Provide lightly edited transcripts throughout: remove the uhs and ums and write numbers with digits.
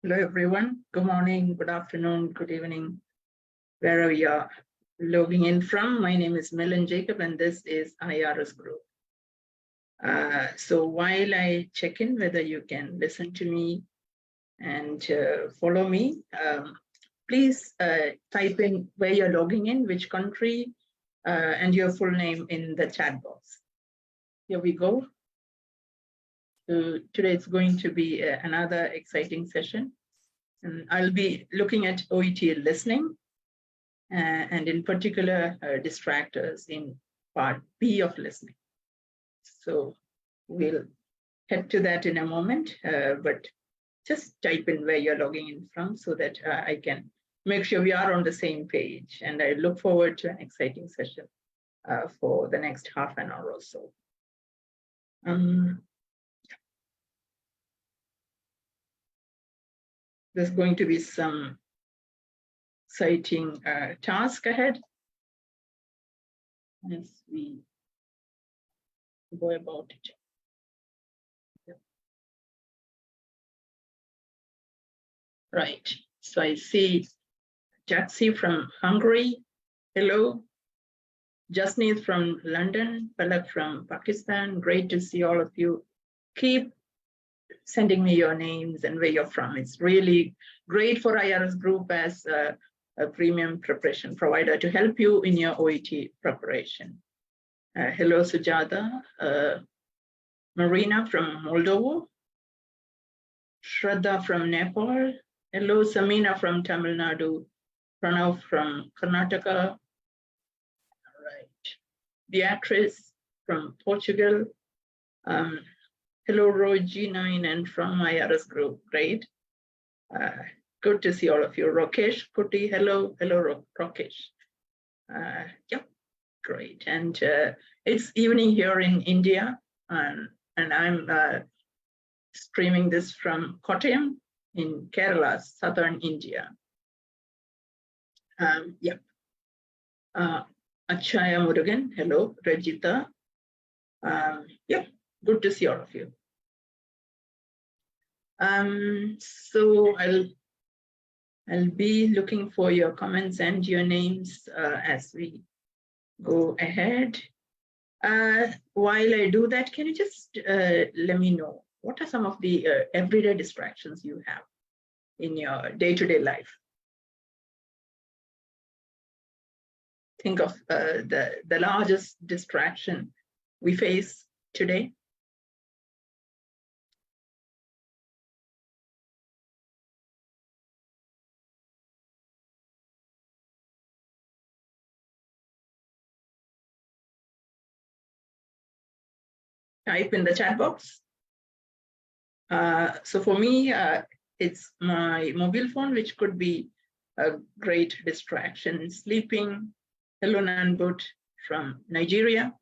Hello, everyone. Good morning, good afternoon, good evening, wherever you are logging in from. My name is Milen Jacob, and this is IRS Group. So while I check in whether you can listen to me and follow me, please type in where you're logging in, which country, and your full name in the chat box. Here we go. So today it's going to be another exciting session. And I'll be looking at OET listening, and in particular, distractors in part B of listening. So we'll head to that in a moment, but just type in where you're logging in from so that I can make sure we are on the same page. And I look forward to an exciting session for the next half an hour or so. There's going to be some exciting task ahead as we go about it. Right, so I see Jaxi from Hungary. Hello. Jasneet from London, Palak from Pakistan. Great to see all of you. Keep sending me your names and where you're from. It's really great for IRS Group as a premium preparation provider to help you in your OET preparation. Hello, Sujata. Marina from Moldova. Shraddha from Nepal. Hello, Samina from Tamil Nadu. Pranav from Karnataka. All right. Beatrice from Portugal. Hello, Roy G9 and from IRS Group. Great. Good to see all of you. Rakesh Kuti, hello. Hello, Rakesh. Yeah, great. And it's evening here in India, and I'm streaming this from Kottayam in Kerala, southern India. Yeah. Achaya Murugan, hello. Regita. Yeah, good to see all of you. So I'll be looking for your comments and your names as we go ahead. While I do that, can you just let me know what are some of the everyday distractions you have in your day-to-day life? Think of the largest distraction we face today. Type in the chat box. So for me, it's my mobile phone, which could be a great distraction. Sleeping. Hello, Nanbut from Nigeria.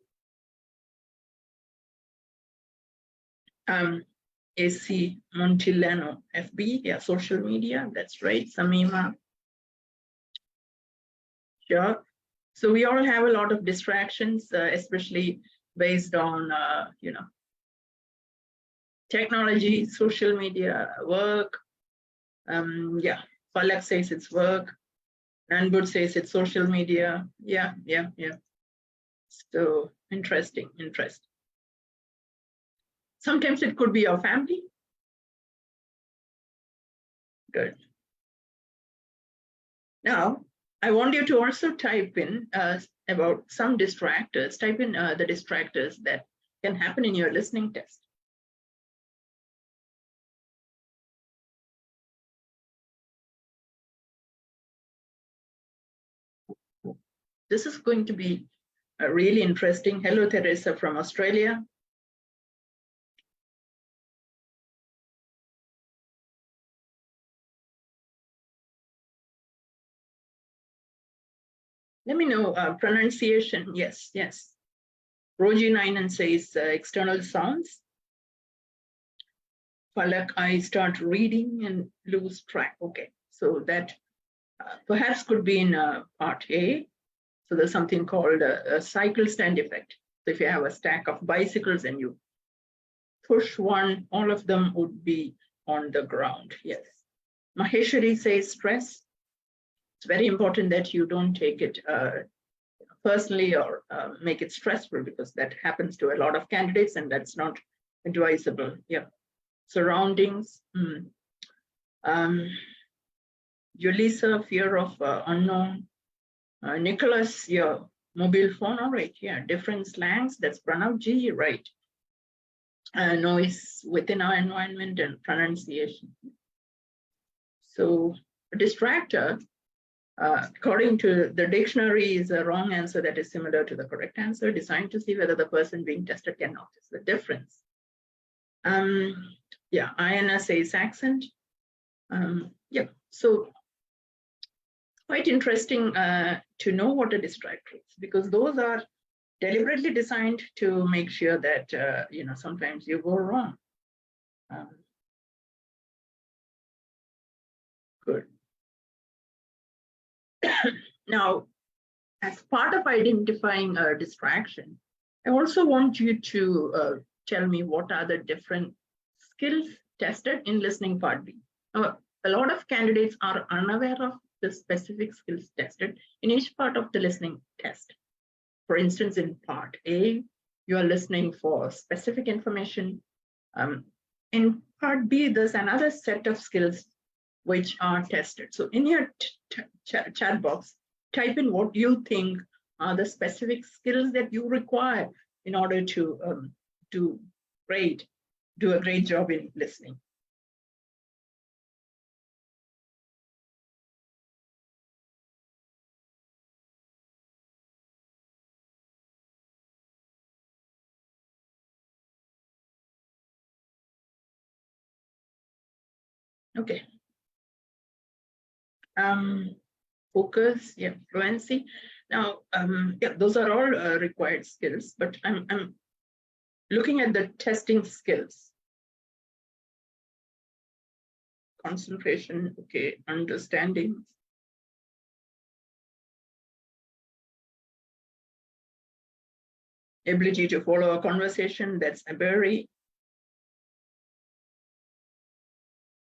AC Montillano FB, yeah, social media, that's right, Samima. Sure. So we all have a lot of distractions, especially based on, technology, social media, work. Yeah, Palak says it's work. Nanbut says it's social media. Yeah. So interesting. Sometimes it could be your family. Good. Now, I want you to also type in about some distractors. Type in the distractors that can happen in your listening test. This is going to be really interesting. Hello, Teresa from Australia. Let me know pronunciation. Yes. Roji Nainan says external sounds. Palak, I start reading and lose track. Okay, so that perhaps could be in part A. So there's something called a cycle stand effect. So if you have a stack of bicycles and you push one, all of them would be on the ground. Yes. Maheshwari says stress. It's very important that you don't take it personally or make it stressful, because that happens to a lot of candidates and that's not advisable. Yeah. Surroundings. Julissa, fear of unknown. Nicholas, yeah, mobile phone, all right, yeah, different slangs, that's Pranav G, right. Noise within our environment and pronunciation. So a distractor, according to the dictionary, is a wrong answer that is similar to the correct answer, designed to see whether the person being tested can notice the difference. Yeah, INS says accent. Yeah, so quite interesting to know what a distractor is, because those are deliberately designed to make sure that sometimes you go wrong. Good. Now, as part of identifying a distraction, I also want you to tell me what are the different skills tested in listening part B. A lot of candidates are unaware of the specific skills tested in each part of the listening test. For instance, in part A, you are listening for specific information. In part B, there's another set of skills which are tested. So in your chat box, type in what you think are the specific skills that you require in order to do a great job in listening. Okay. Focus, yeah, fluency. Now, yeah, those are all required skills, but I'm looking at the testing skills. Concentration, okay, understanding. Ability to follow a conversation, that's a very,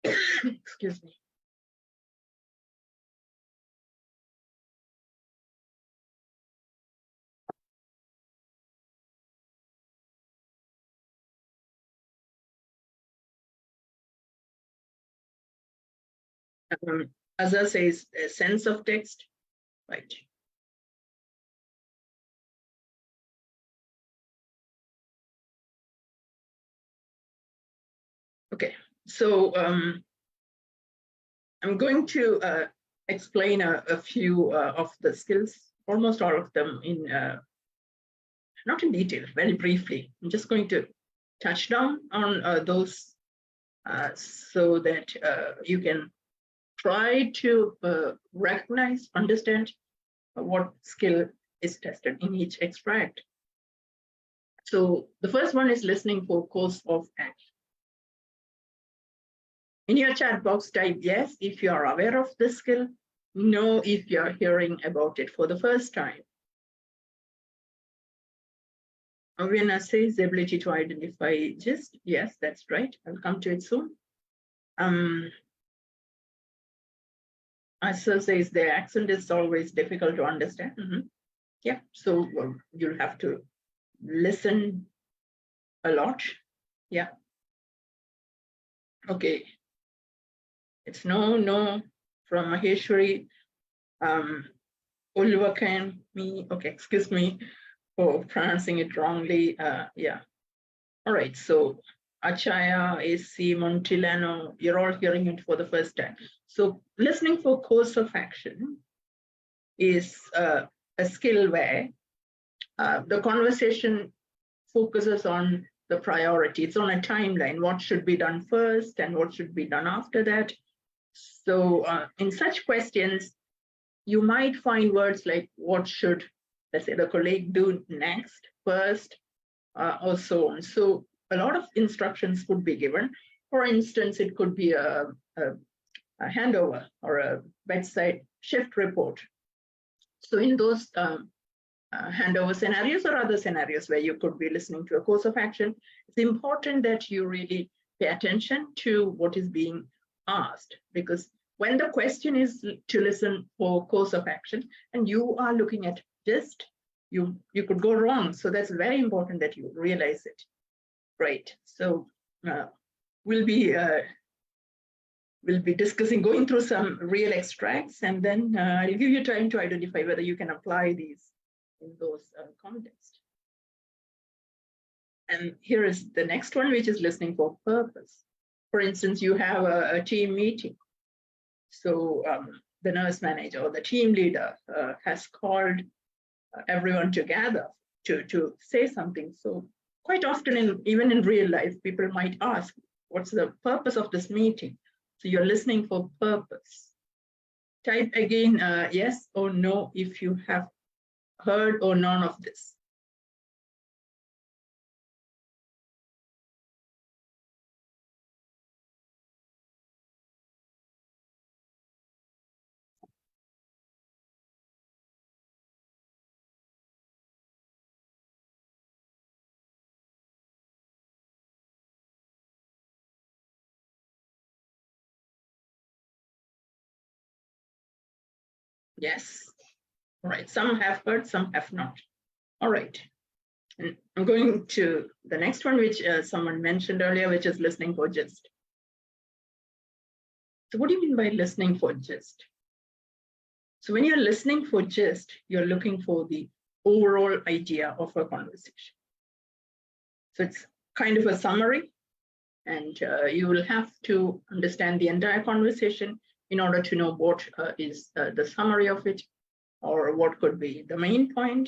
excuse me. Azza says a sense of text, right? Okay, so I'm going to explain a few of the skills, almost all of them in, not in detail, very briefly. I'm just going to touch down on those so that you can try to recognize, understand what skill is tested in each extract. So the first one is listening for course of action. In your chat box, type yes if you are aware of the skill, no if you are hearing about it for the first time. Awareness says the ability to identify gist. Yes, that's right. I'll come to it soon. Asa says the accent is always difficult to understand. Yeah, so you'll have to listen a lot. Yeah. Okay. It's no from Maheshwari. Ulvakan, me. Okay, excuse me for pronouncing it wrongly. Yeah. All right. So Achaya, AC, Montilano, you're all hearing it for the first time. So listening for course of action is a skill where the conversation focuses on the priority. It's on a timeline, what should be done first and what should be done after that. So in such questions, you might find words like what should, let's say, the colleague do next, first, or so on. So a lot of instructions could be given. For instance, it could be a handover or a bedside shift report. So in those handover scenarios or other scenarios where you could be listening to a course of action, it's important that you really pay attention to what is being asked, because when the question is to listen for course of action and you are looking at gist, you could go wrong. So that's very important that you realize it. Right. So we'll be discussing, going through some real extracts, and then I'll give you time to identify whether you can apply these in those contexts. And here is the next one, which is listening for purpose. For instance, you have a team meeting. So the nurse manager or the team leader has called everyone together to say something. So quite often, even in real life, people might ask, what's the purpose of this meeting? So you're listening for purpose. Type again, yes or no, if you have heard or none of this. Yes. All right. Some have heard, some have not. All right. And I'm going to the next one, which someone mentioned earlier, which is listening for gist. So what do you mean by listening for gist? So when you're listening for gist, you're looking for the overall idea of a conversation. So it's kind of a summary, and you will have to understand the entire conversation in order to know what is the summary of it, or what could be the main point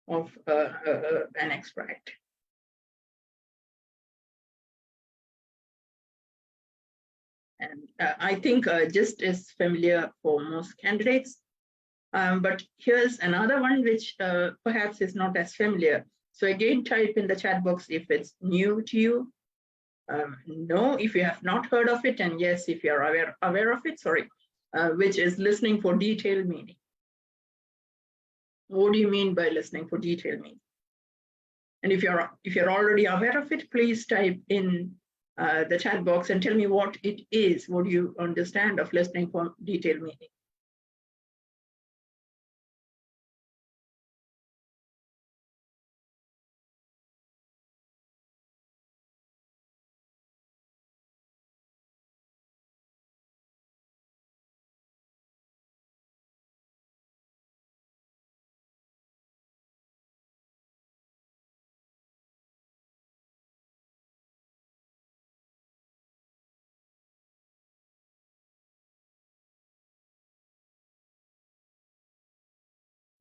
of an extract. And I think gist is familiar for most candidates, but here's another one which perhaps is not as familiar. So again, type in the chat box if it's new to you. No, if you have not heard of it, and yes, if you're aware of it, sorry, which is listening for detailed meaning. What do you mean by listening for detailed meaning? And if you're already aware of it, please type in the chat box and tell me what it is. What do you understand of listening for detailed meaning?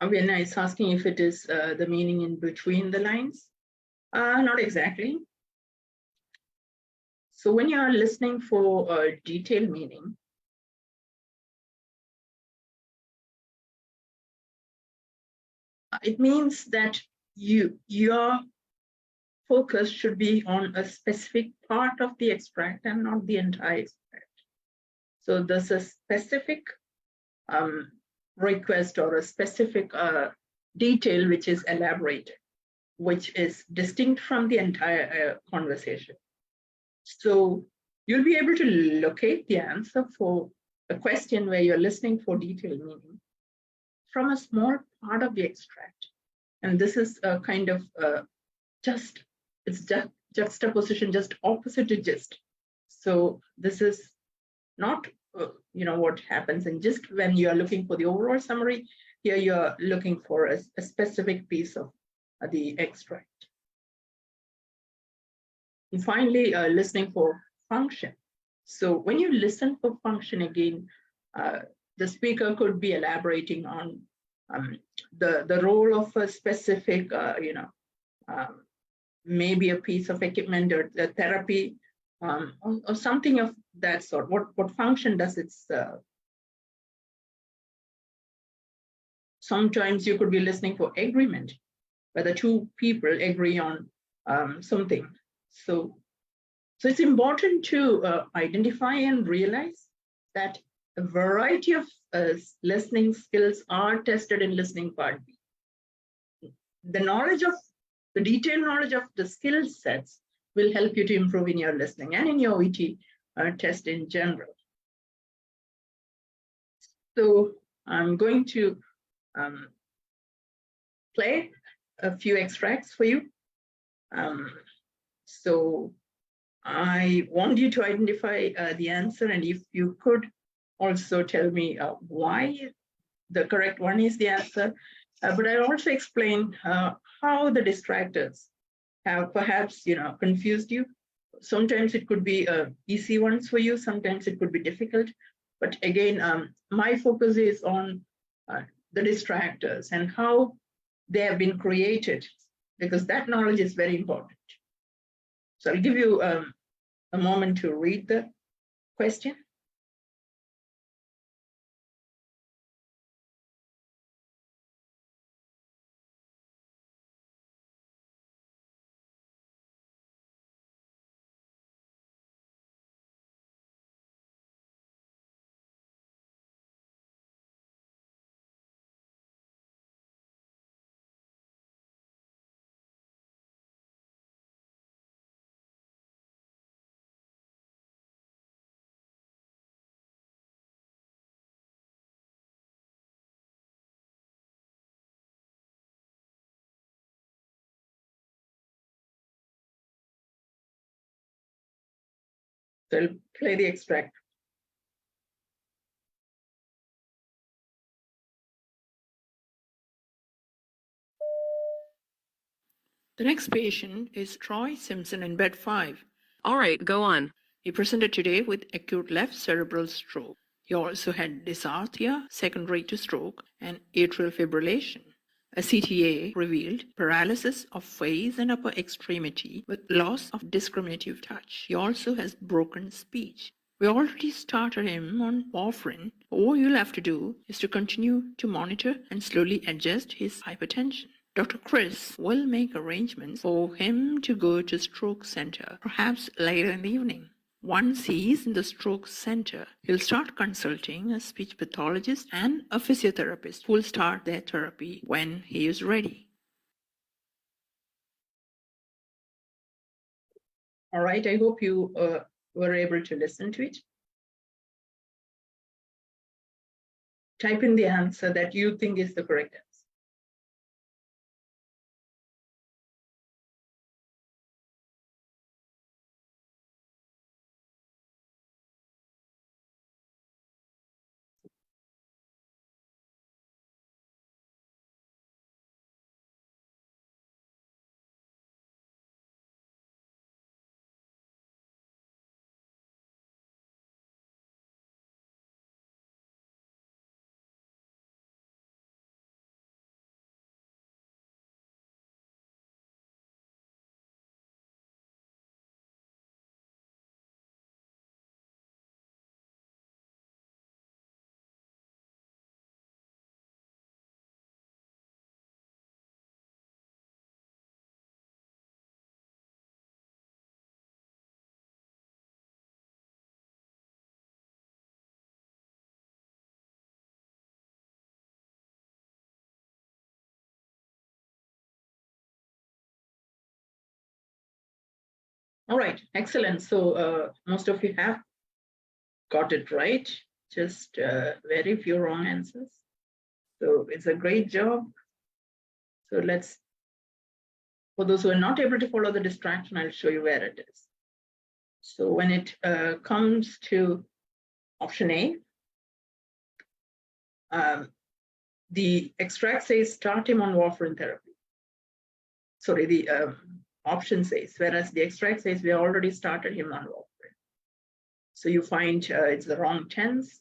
Avina is asking if it is the meaning in between the lines. Not exactly. So when you are listening for detailed meaning, it means that your focus should be on a specific part of the extract and not the entire extract. So there's a specific request or a specific detail which is elaborated, which is distinct from the entire conversation. So you'll be able to locate the answer for a question where you're listening for detailed meaning from a small part of the extract. And this is a kind of it's just juxtaposition, just opposite to gist. So this is not what happens in gist when you are looking for the overall summary. Here you're looking for a specific piece of the extract. And finally, listening for function. So when you listen for function, again, the speaker could be elaborating on the role of a specific, maybe a piece of equipment or the therapy, or something of that sort. What function does it serve? Sometimes you could be listening for agreement, whether two people agree on something. So it's important to identify and realize that a variety of listening skills are tested in listening part B. The detailed knowledge of the skill sets will help you to improve in your listening and in your OET test in general. So I'm going to play a few extracts for you. So I want you to identify the answer, and if you could also tell me why the correct one is the answer. But I'll also explain how the distractors have perhaps confused you. Sometimes it could be easy ones for you, sometimes it could be difficult. But again, my focus is on the distractors and how they have been created, because that knowledge is very important. So I'll give you a moment to read the question. So I'll play the extract. The next patient is Troy Simpson in bed 5. All right, go on. He presented today with acute left cerebral stroke. He also had dysarthria secondary to stroke and atrial fibrillation. A CTA revealed paralysis of face and upper extremity with loss of discriminative touch. He also has broken speech. We already started him on warfarin. All you'll have to do is to continue to monitor and slowly adjust his hypertension. Dr. Chris will make arrangements for him to go to stroke center, perhaps later in the evening. Once he's in the stroke center, he'll start consulting a speech pathologist and a physiotherapist who will start their therapy when he is ready. All right, I hope you were able to listen to it. Type in the answer that you think is the correct answer. All right, excellent. So most of you have got it right, just very few wrong answers. So it's a great job. So let's, for those who are not able to follow the distraction, I'll show you where it is. So when it comes to option A, the extract says start him on warfarin therapy. Sorry, the option says, whereas the extract says we already started him on warfarin. So you find it's the wrong tense,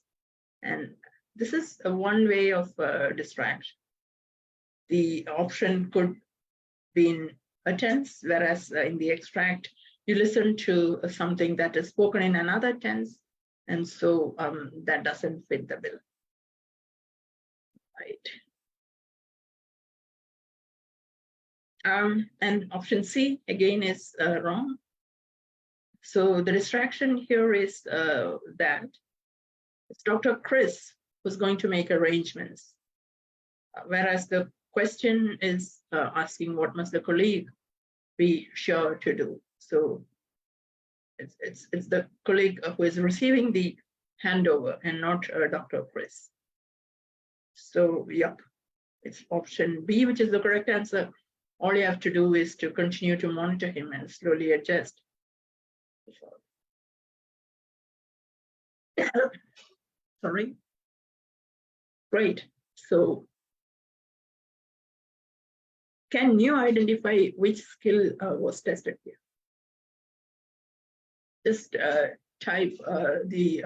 and this is one way of distraction. The option could be in a tense, whereas in the extract, you listen to something that is spoken in another tense, and so that doesn't fit the bill. Right. And option C, again, is wrong. So the distraction here is that it's Dr. Chris who's going to make arrangements, whereas the question is asking what must the colleague be sure to do. So it's the colleague who is receiving the handover and not Dr. Chris. So, yep, it's option B, which is the correct answer. All you have to do is to continue to monitor him and slowly adjust. Sorry. Great. So, can you identify which skill was tested here? Just type the,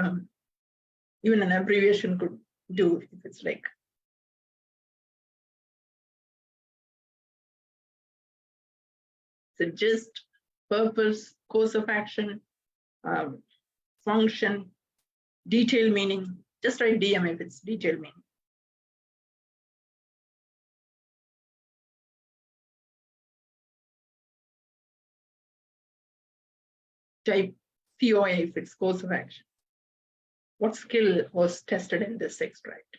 even an abbreviation could do if it's like. So just purpose, course of action, function, detail meaning. Just write DM if it's detail meaning. Type COA if it's course of action. What skill was tested in this extract?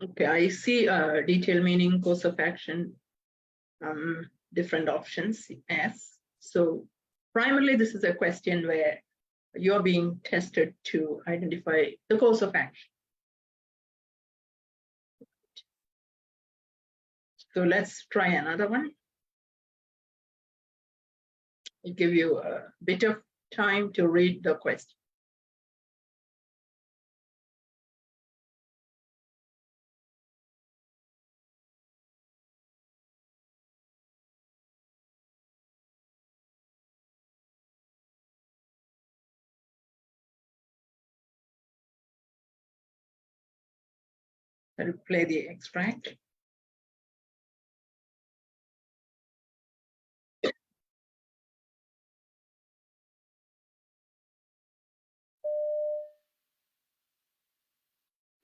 Okay, I see detail meaning, course of action, different options, yes. So primarily this is a question where you're being tested to identify the course of action. So let's try another one. I'll give you a bit of time to read the question. I'll play the extract.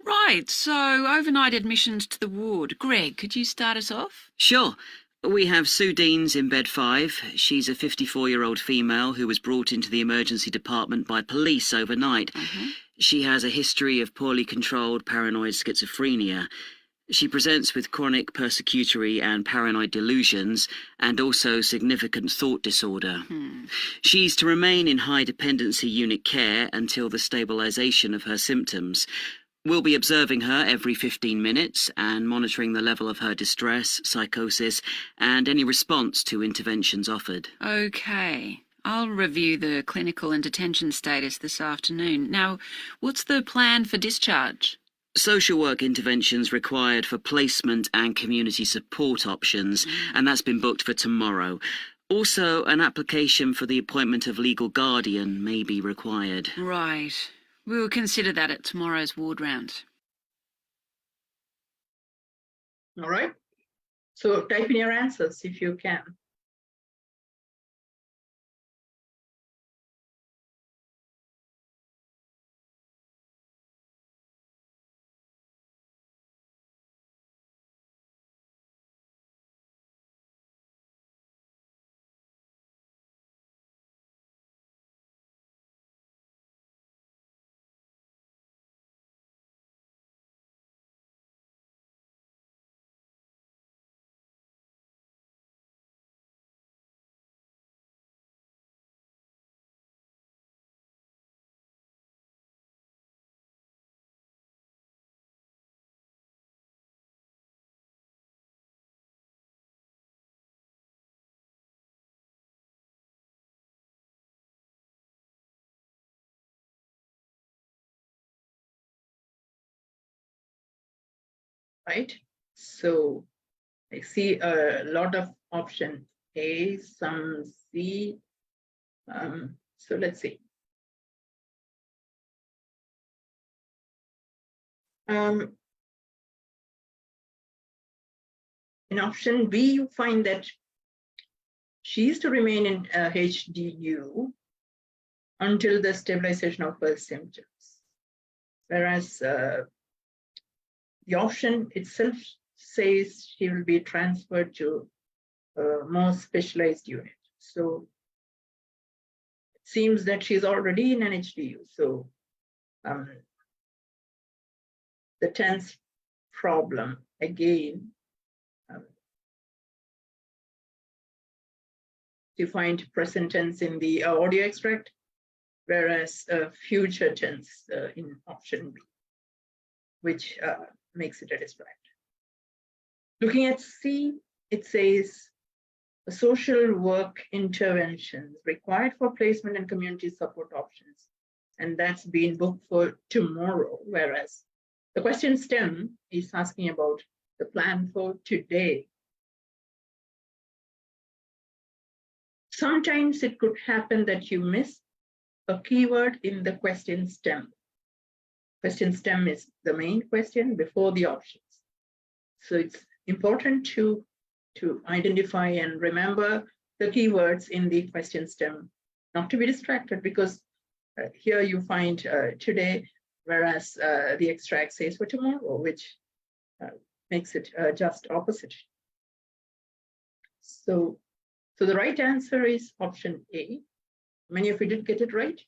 Right, so overnight admissions to the ward. Greg, could you start us off? Sure. We have Sue Deans in bed 5. She's a 54-year-old female who was brought into the emergency department by police overnight. She has a history of poorly controlled paranoid schizophrenia. She presents with chronic persecutory and paranoid delusions and also significant thought disorder. She's to remain in high dependency unit care until the stabilization of her symptoms. We'll be observing her every 15 minutes and monitoring the level of her distress, psychosis, and any response to interventions offered. Okay, I'll review the clinical and detention status this afternoon. Now, what's the plan for discharge? Social work interventions required for placement and community support options, and that's been booked for tomorrow. Also, an application for the appointment of legal guardian may be required. Right. We'll consider that at tomorrow's ward round. All right. So type in your answers if you can. Right. So I see a lot of option A, some C. So let's see. In option B, you find that She is to remain in HDU until the stabilization of her symptoms. Whereas the option itself says she will be transferred to a more specialized unit. So it seems that she's already in an HDU. So the tense problem again, you find present tense in the audio extract, whereas future tense in option B, which makes it a distract. Looking at C, it says social work interventions required for placement and community support options. And that's been booked for tomorrow, whereas the question stem is asking about the plan for today. Sometimes it could happen that you miss a keyword in the question stem. Question stem is the main question before the options. So it's important to identify and remember the keywords in the question stem, not to be distracted, because here you find today, whereas the extract says for tomorrow, which makes it just opposite. So the right answer is option A. Many of you did get it right.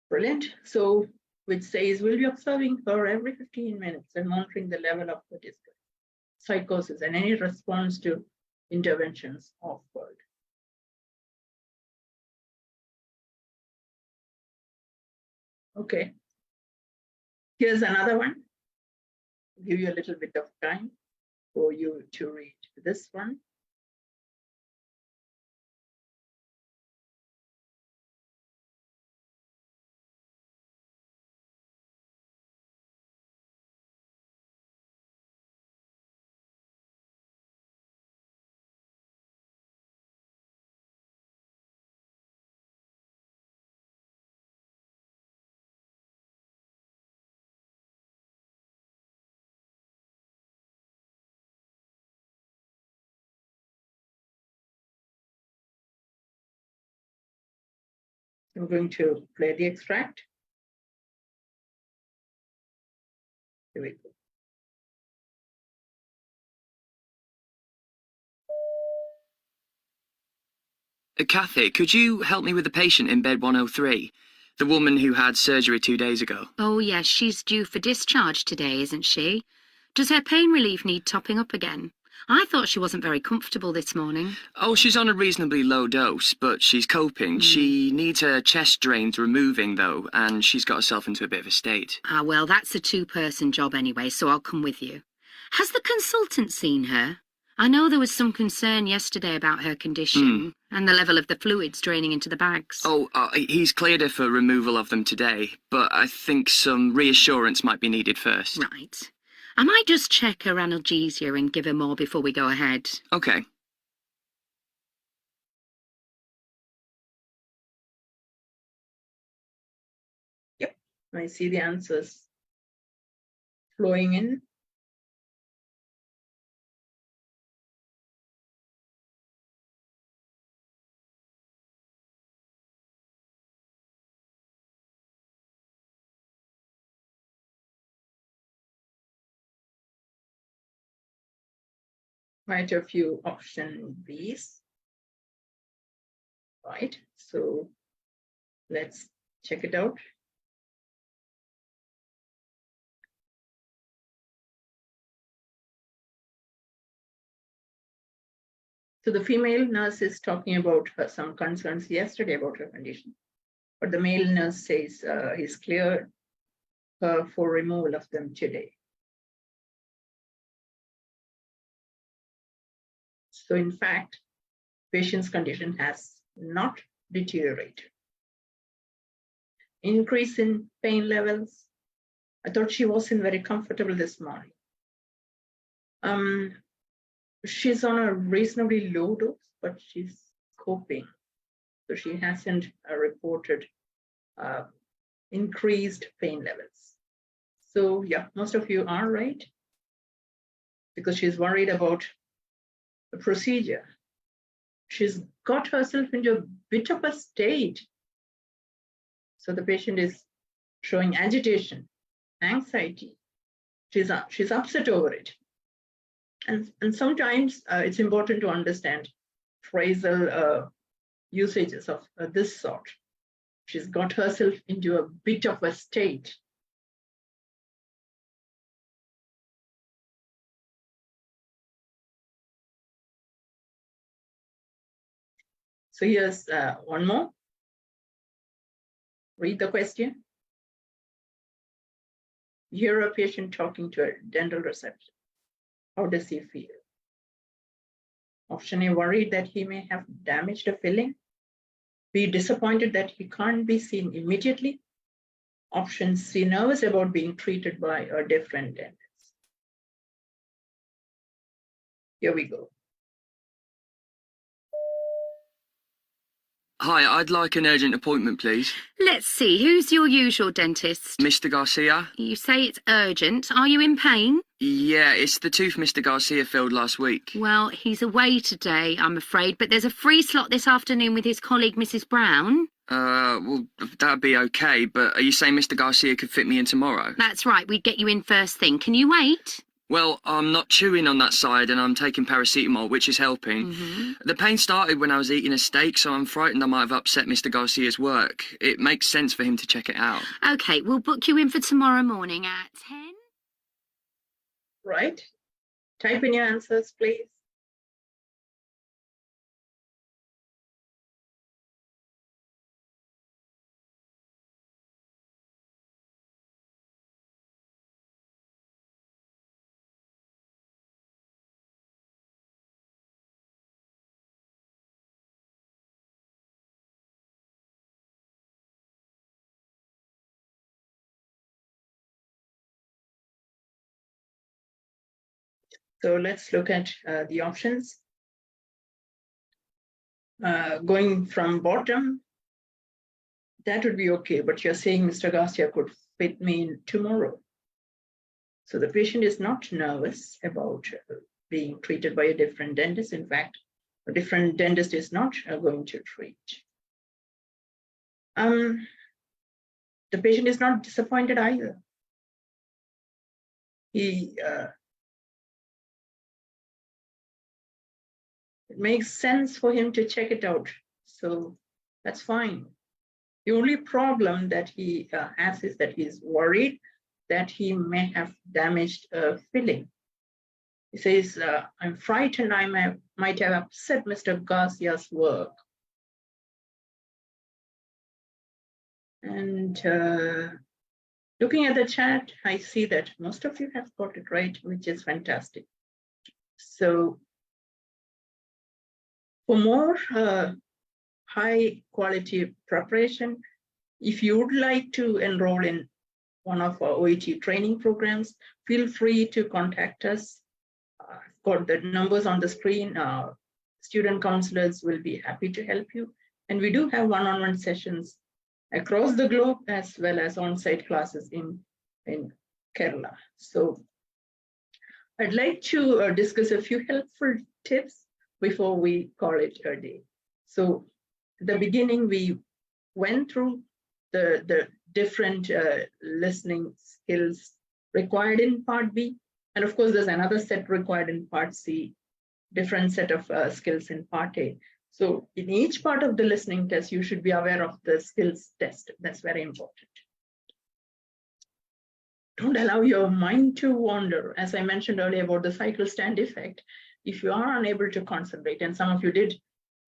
Brilliant. So which says we'll be observing her every 15 minutes and monitoring the level of the distress, psychosis, and any response to interventions offered. Okay. Here's another one. I'll give you a little bit of time for you to read this one. I'm going to play the extract. Here we go. Kathy, could you help me with the patient in bed 103? The woman who had surgery 2 days ago. Oh, yes, she's due for discharge today, isn't she? Does her pain relief need topping up again? I thought she wasn't very comfortable this morning. Oh, she's on a reasonably low dose, but she's coping. She needs her chest drains removing, though, and she's got herself into a bit of a state. Ah, well, that's a two-person job anyway, so I'll come with you. Has the consultant seen her? I know there was some concern yesterday about her condition and the level of the fluids draining into the bags. Oh, he's cleared her for removal of them today, but I think some reassurance might be needed first. Right. I might just check her analgesia and give her more before we go ahead. Okay. Yep, I see the answers flowing in. Quite a few option Bs. Right, so let's check it out. So the female nurse is talking about some concerns yesterday about her condition, but the male nurse says he's cleared her for removal of them today. So in fact, patient's condition has not deteriorated. Increase in pain levels. I thought she wasn't very comfortable this morning. She's on a reasonably low dose, but she's coping. So she hasn't reported increased pain levels. So yeah, most of you are right, because she's worried about the procedure. she's got herself into a bit of a state. So the patient is showing agitation, anxiety. She's upset over it. And sometimes it's important to understand phrasal usages of this sort. She's got herself into a bit of a state. So here's one more. Read the question. You hear a patient talking to a dental receptionist. How does he feel? Option A, worried that he may have damaged a filling. B, disappointed that he can't be seen immediately. Option C, nervous about being treated by a different dentist. Here we go. Hi, I'd like an urgent appointment, please. Let's see, who's your usual dentist? Mr. Garcia? You say it's urgent. Are you in pain? Yeah, it's the tooth Mr. Garcia filled last week. Well, he's away today, I'm afraid, but there's a free slot this afternoon with his colleague, Mrs. Brown. Well, that'd be okay, but are you saying Mr. Garcia could fit me in tomorrow? That's right, we'd get you in first thing. Can you wait? Well, I'm not chewing on that side and I'm taking paracetamol, which is helping. The pain started when I was eating a steak, so I'm frightened I might have upset Mr. Garcia's work. It makes sense for him to check it out. OK, we'll book you in for tomorrow morning at 10. Right. Type in your answers, please. So let's look at the options. Going from bottom, that would be okay, but you're saying Mr. Garcia could fit me in tomorrow. So the patient is not nervous about being treated by a different dentist. In fact, a different dentist is not going to treat. The patient is not disappointed either. It makes sense for him to check it out. So that's fine. The only problem that he has is that he's worried that he may have damaged a filling. He says, I'm frightened I might have upset Mr. Garcia's work. And looking at the chat, I see that most of you have got it right, which is fantastic. So for more high quality preparation, if you would like to enroll in one of our OET training programs, feel free to contact us. I've got the numbers on the screen. Student counselors will be happy to help you. And we do have one-on-one sessions across the globe, as well as on-site classes in Kerala. So I'd like to discuss a few helpful tips before we call it a day. So at the beginning, we went through the different listening skills required in Part B. And of course, there's another set required in Part C, different set of skills in Part A. So in each part of the listening test, you should be aware of the skills test. That's very important. Don't allow your mind to wander. As I mentioned earlier about the cycle stand effect, if you are unable to concentrate, and some of you did,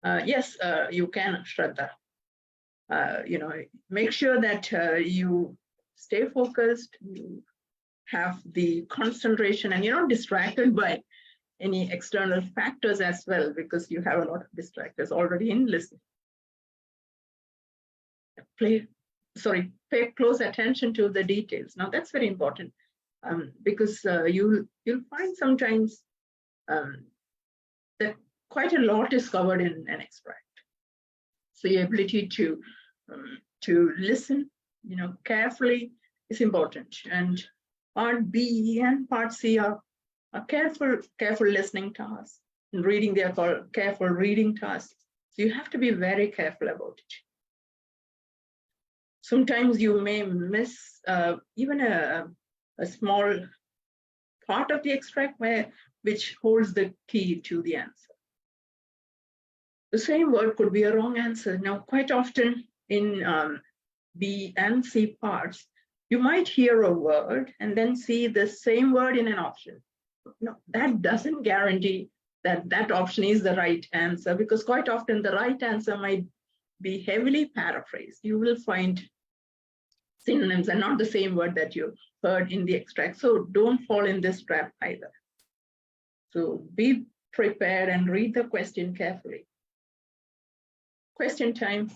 yes, you can Shraddha. Make sure that you stay focused, you have the concentration, and you're not distracted by any external factors as well, because you have a lot of distractors already in listening. Pay close attention to the details. Now that's very important because you'll find sometimes that quite a lot is covered in an extract. So your ability to listen, carefully is important. And Part B and Part C are careful listening tasks. reading, they are called careful reading tasks. So you have to be very careful about it. Sometimes you may miss even a small part of the extract which holds the key to the answer. The same word could be a wrong answer. Now, quite often in B and C parts, you might hear a word and then see the same word in an option. No, that doesn't guarantee that that option is the right answer, because quite often the right answer might be heavily paraphrased. You will find synonyms and not the same word that you heard in the extract. So don't fall in this trap either. So be prepared and read the question carefully. Question time.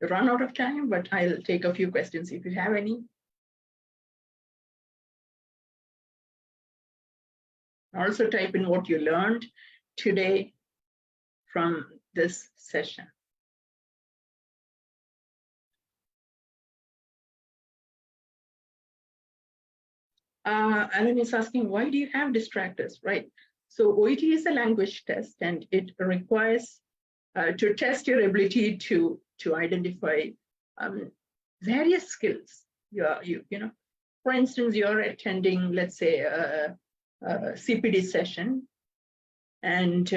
We run out of time, but I'll take a few questions if you have any. Also type in what you learned today from this session. Alan is asking, why do you have distractors, right? So OET is a language test, and it requires to test your ability to identify various skills. You know, for instance, you're attending, let's say, a CPD session, and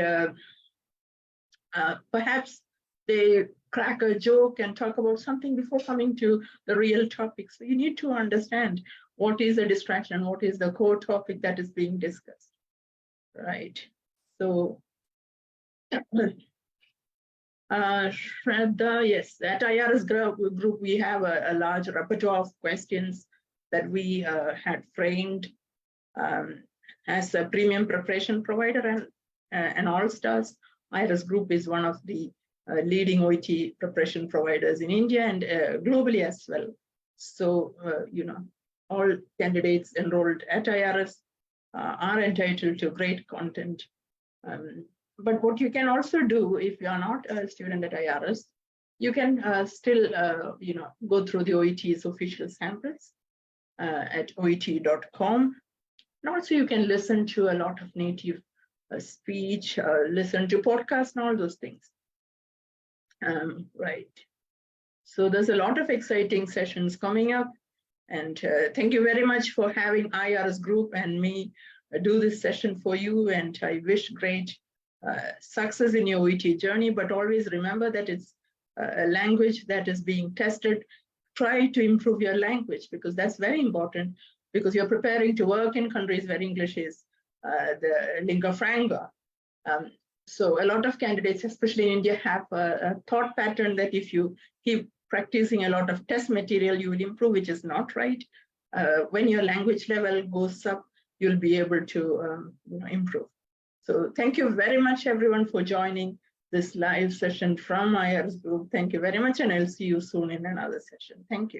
perhaps they crack a joke and talk about something before coming to the real topic. So you need to understand what is a distraction, what is the core topic that is being discussed, right? So, Shraddha, yes, at IRS Group, we have a large repertoire of questions that we had framed as a premium preparation provider and all-stars. IRS Group is one of the leading OET preparation providers in India and globally as well. So, you know, all candidates enrolled at IRS are entitled to great content. But what you can also do if you are not a student at IRS, you can still, you know, go through the OET's official samples at oet.com. And also you can listen to a lot of native speech, listen to podcasts and all those things. Right. So there's a lot of exciting sessions coming up. And thank you very much for having IRS Group and me do this session for you. And I wish great success in your OET journey, but always remember that it's a language that is being tested. Try to improve your language, because that's very important, because you're preparing to work in countries where English is the lingua franca. So a lot of candidates, especially in India, have a thought pattern that if you keep practicing a lot of test material, you will improve, which is not right. When your language level goes up, you'll be able to you know, improve. So thank you very much, everyone, for joining this live session from IRS Group. Thank you very much, and I'll see you soon in another session. Thank you.